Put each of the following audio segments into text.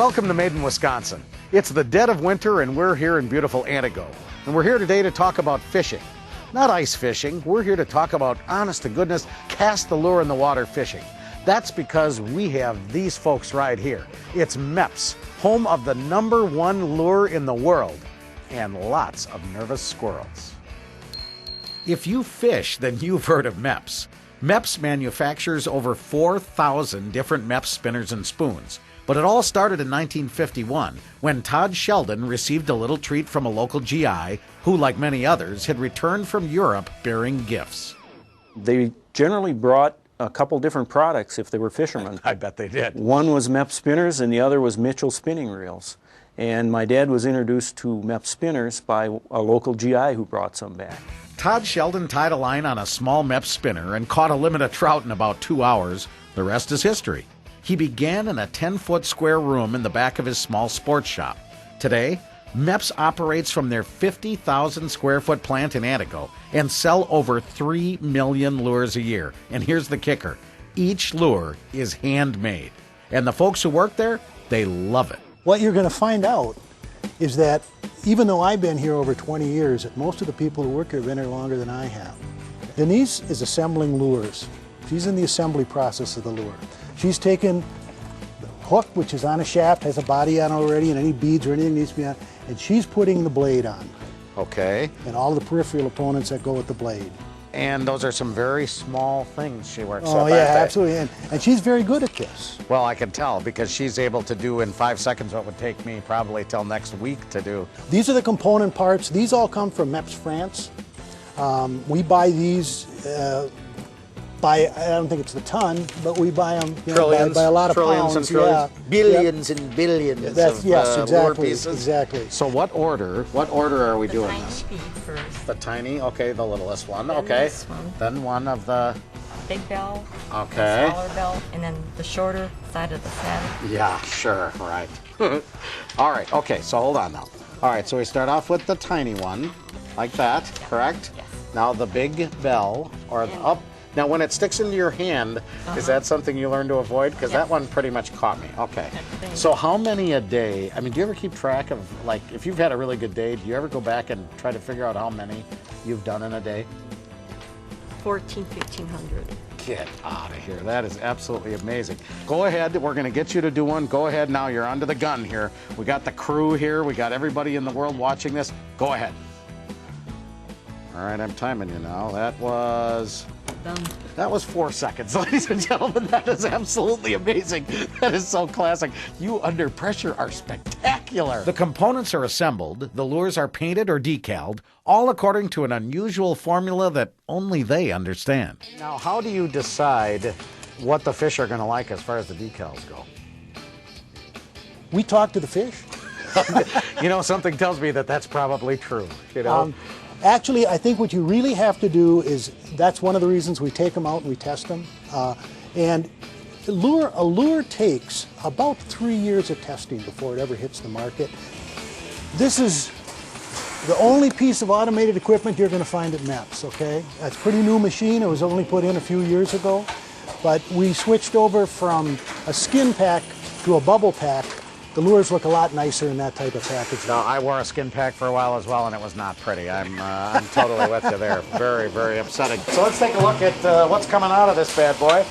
Welcome to Made in Wisconsin. It's the dead of winter and we're here in beautiful Antigo. And we're here today to talk about fishing. Not ice fishing, we're here to talk about honest to goodness, cast the lure in the water fishing. That's because we have these folks right here. It's Mepps, home of the #1 lure in the world, and lots of nervous squirrels. If you fish, then you've heard of Mepps. Mepps manufactures over 4,000 different Mepps spinners and spoons. But it all started in 1951 when Todd Sheldon received a little treat from a local GI who, like many others, had returned from Europe bearing gifts. They generally brought a couple different products if they were fishermen. I bet they did. One was Mepps spinners and the other was Mitchell spinning reels. And my dad was introduced to Mepps spinners by a local GI who brought some back. Todd Sheldon tied a line on a small Mepps spinner and caught a limit of trout in about 2 hours. The rest is history. He began in a 10-foot square room in the back of his small sports shop. Today, Mepps operates from their 50,000 square foot plant in Antigo and sell over 3 million lures a year. And here's the kicker. Each lure is handmade. And the folks who work there, they love it. What you're going to find out is that even though I've been here over 20 years, that most of the people who work here have been here longer than I have. Denise is assembling lures. She's in the assembly process of the lure. She's taken the hook, which is on a shaft, has a body on already, and any beads or anything needs to be on, and she's putting the blade on. Okay. And all the peripheral components that go with the blade. And those are some very small things she works on. on. Oh yeah, absolutely, and she's very good at this. Well, I can tell because she's able to do in 5 seconds what would take me probably till next week to do. These are the component parts. These all come from Mepps, France. We buy these I don't think it's the ton, but we buy them by a lot of trillions pounds. And trillions. Yeah. Billions and billions of exactly, lure pieces. Exactly. So what order are we doing this? The tiny bead first. The tiny, okay, the littlest one, Then okay. this one. Then one of the... Big bell. Okay. The smaller bell, and then the shorter side of the saddle. Yeah, sure, right. All right, okay, so hold on now. All right, so we start off with the tiny one, like that, correct? Yes. Now the big bell, or the up. Now when it sticks into your hand, is that something you learn to avoid? Because that one pretty much caught me. Okay. So how many a day? I mean, do you ever keep track of, like, if you've had a really good day, do you ever go back and try to figure out how many you've done in a day? 1,500. Get out of here. That is absolutely amazing. Go ahead. We're going to get you to do one. Go ahead now. You're under the gun here. We got the crew here. We got everybody in the world watching this. Go ahead. All right, I'm timing you now. That was 4 seconds, ladies and gentlemen. That is absolutely amazing. That is so classic. You under pressure are spectacular. The components are assembled, the lures are painted or decaled, all according to an unusual formula that only they understand. Now, how do you decide what the fish are going to like as far as the decals go? We talk to the fish. You know, something tells me that that's probably true, you know? Actually, I think what you really have to do is, that's one of the reasons we take them out and we test them. And a lure takes about 3 years of testing before it ever hits the market. This is the only piece of automated equipment you're going to find at Mepps, okay? That's a pretty new machine. It was only put in a few years ago. But we switched over from a skin pack to a bubble pack. The lures look a lot nicer in that type of package. No, I wore a skin pack for a while as well, and it was not pretty. I'm totally with you there. Very, very upsetting. So let's take a look at what's coming out of this bad boy.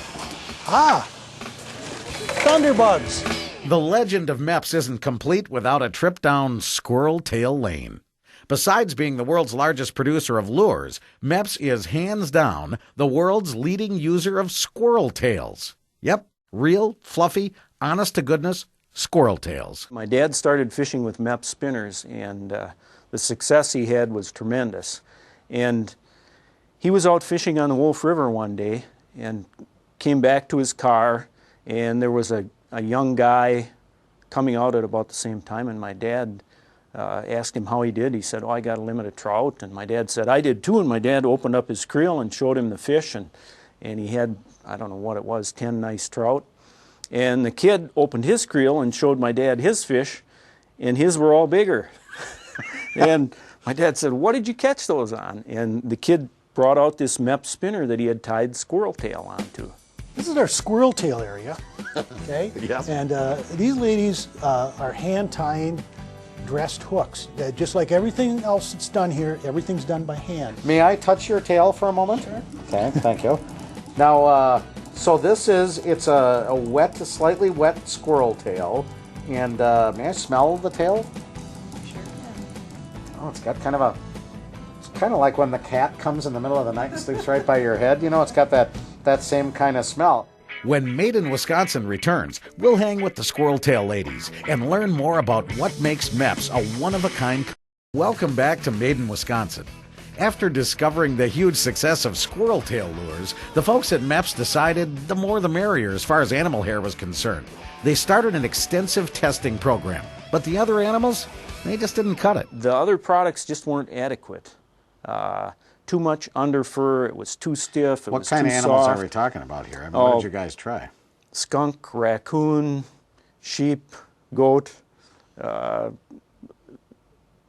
Thunderbugs. The legend of Mepps isn't complete without a trip down Squirrel Tail Lane. Besides being the world's largest producer of lures, Mepps is hands down the world's leading user of squirrel tails. Yep, real, fluffy, honest to goodness squirrel tails. My dad started fishing with Mepps spinners, and the success he had was tremendous. And he was out fishing on the Wolf River one day and came back to his car, and there was a young guy coming out at about the same time, and my dad asked him how he did. He said, "Oh, I got a limit of trout." And my dad said, "I did too." And my dad opened up his creel and showed him the fish, and he had, I don't know what it was, 10 nice trout. And the kid opened his creel and showed my dad his fish, and his were all bigger. And my dad said, "What did you catch those on?" And the kid brought out this Mepps spinner that he had tied squirrel tail onto. This is our squirrel tail area, okay? Yes. And these ladies are hand tying dressed hooks. Just like everything else that's done here, everything's done by hand. May I touch your tail for a moment? Sure. Okay, thank you. Now, so this is, it's a wet, slightly wet squirrel tail. And may I smell the tail? Sure can. Oh, it's got kind of a, it's kind of like when the cat comes in the middle of the night and sleeps right by your head. You know, it's got that same kind of smell. When Made in Wisconsin returns, we'll hang with the Squirrel Tail ladies and learn more about what makes Mepps a one-of-a-kind. Welcome back to Made in Wisconsin. After discovering the huge success of squirrel tail lures, the folks at Mepps decided the more the merrier as far as animal hair was concerned. They started an extensive testing program, but the other animals, they just didn't cut it. The other products just weren't adequate. Too much under fur, it was too stiff, it was too soft. What kind of animals are we talking about here? I mean, what did you guys try? Skunk, raccoon, sheep, goat,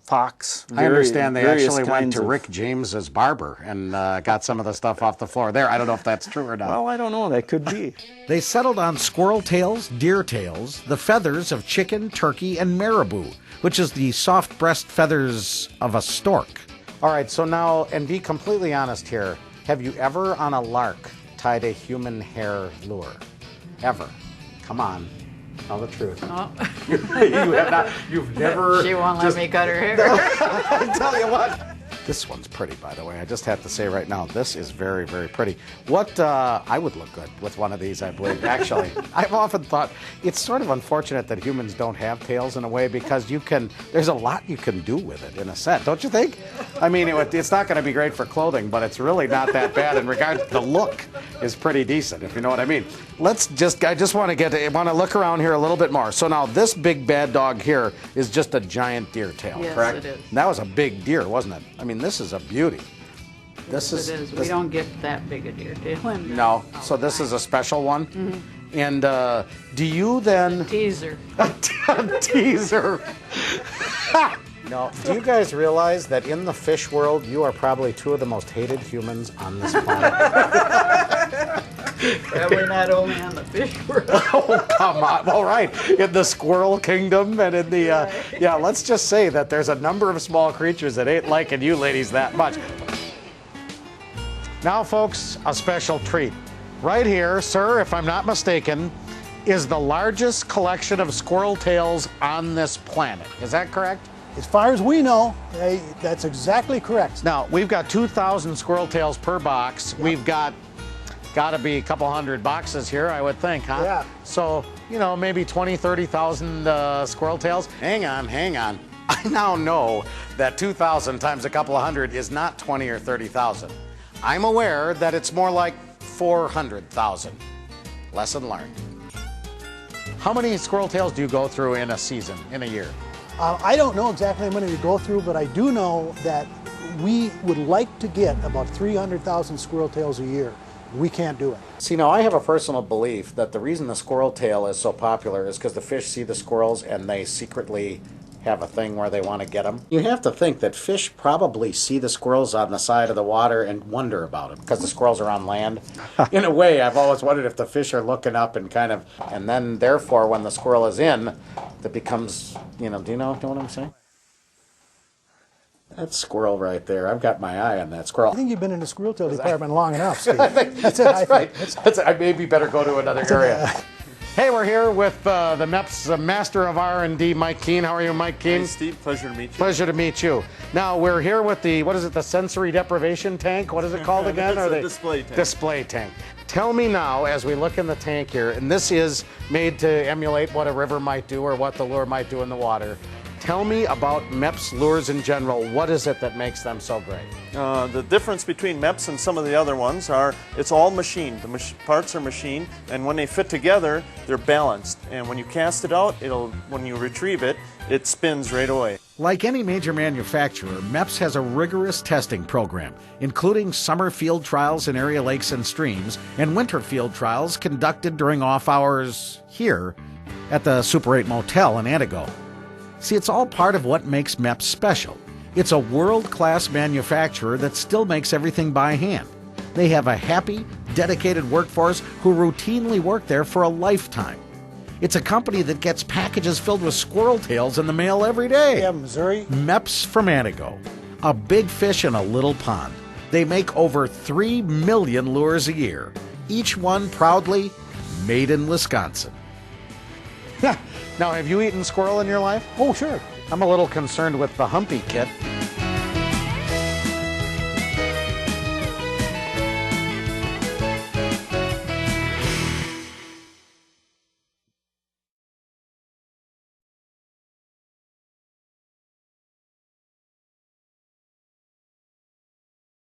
fox. I understand they actually went to of... Rick James's barber and got some of the stuff off the floor there. I don't know if that's true or not. Well, I don't know. That could be. They settled on squirrel tails, deer tails, the feathers of chicken, turkey, and marabou, which is the soft breast feathers of a stork. All right, so now, and be completely honest here, have you ever on a lark tied a human hair lure? Ever? Come on. Tell the truth. Oh. You have not, you've never... She won't let me cut her hair. I tell you what. This one's pretty, by the way. I just have to say right now, this is very, very pretty. What, I would look good with one of these, I believe. Actually, I've often thought it's sort of unfortunate that humans don't have tails in a way because you can, there's a lot you can do with it in a sense, don't you think? I mean, it's not going to be great for clothing, but it's really not that bad in regard to the look is pretty decent, if you know what I mean. Let's just, I just want to look around here a little bit more. So now this big bad dog here is just a giant deer tail, Yes, correct? it is. And that was a big deer, wasn't it? I mean, this is a beauty. This It is. We don't get that big a deer tail in. No, so this is a special one. Mm-hmm. And do you then Teaser. a teaser? No. Do you guys realize that in the fish world, you are probably two of the most hated humans on this planet? Probably not only on the fish world. Oh, come on. All right. In the squirrel kingdom and in the, yeah, let's just say that there's a number of small creatures that ain't liking you ladies that much. Now, folks, a special treat. Right here, sir, if I'm not mistaken, is the largest collection of squirrel tails on this planet. Is that correct? As far as we know, that's exactly correct. Now, we've got 2,000 squirrel tails per box. Yep. We've got to be a couple hundred boxes here, I would think, huh? Yeah. So, you know, maybe 20, 30,000 squirrel tails. Hang on, hang on. I now know that 2,000 times a couple of hundred is not 20 or 30,000. I'm aware that it's more like 400,000. Lesson learned. How many squirrel tails do you go through in a season, in a year? I don't know exactly how many we go through, but I do know that we would like to get about 300,000 squirrel tails a year. We can't do it. See, now I have a personal belief that the reason the squirrel tail is so popular is because the fish see the squirrels and they secretly have a thing where they want to get them. You have to think that fish probably see the squirrels on the side of the water and wonder about them because the squirrels are on land. In a way, I've always wondered if the fish are looking up and kind of, and then therefore when the squirrel is in, it becomes, you know, do you know what I'm saying? That squirrel right there. I've got my eye on that squirrel. I think you've been in the squirrel tail department long enough, Steve. That's right. I maybe better go to another area. Hey, we're here with the Mepps master of R&D, Mike Keene. How are you, Mike Keene? Hey, Steve. Pleasure to meet you. Pleasure to meet you. Now, we're here with the, what is it, the sensory deprivation tank? What is it called again? It's a display tank. Display tank. Tell me now, as we look in the tank here, and this is made to emulate what a river might do or what the lure might do in the water. Tell me about Mepps lures in general. What is it that makes them so great? The difference between Mepps and some of the other ones are it's all machined. The parts are machined, and when they fit together, they're balanced. And when you cast it out, when you retrieve it, it spins right away. Like any major manufacturer, Mepps has a rigorous testing program, including summer field trials in area lakes and streams, and winter field trials conducted during off hours here at the Super 8 Motel in Antigo. See, it's all part of what makes Mepps special. It's a world-class manufacturer that still makes everything by hand. They have a happy, dedicated workforce who routinely work there for a lifetime. It's a company that gets packages filled with squirrel tails in the mail every day. Yeah, Missouri. Mepps from Antigo. A big fish in a little pond. They make over 3 million lures a year, each one proudly made in Wisconsin. Now, have you eaten squirrel in your life? Oh, sure. I'm a little concerned with the humpy kit.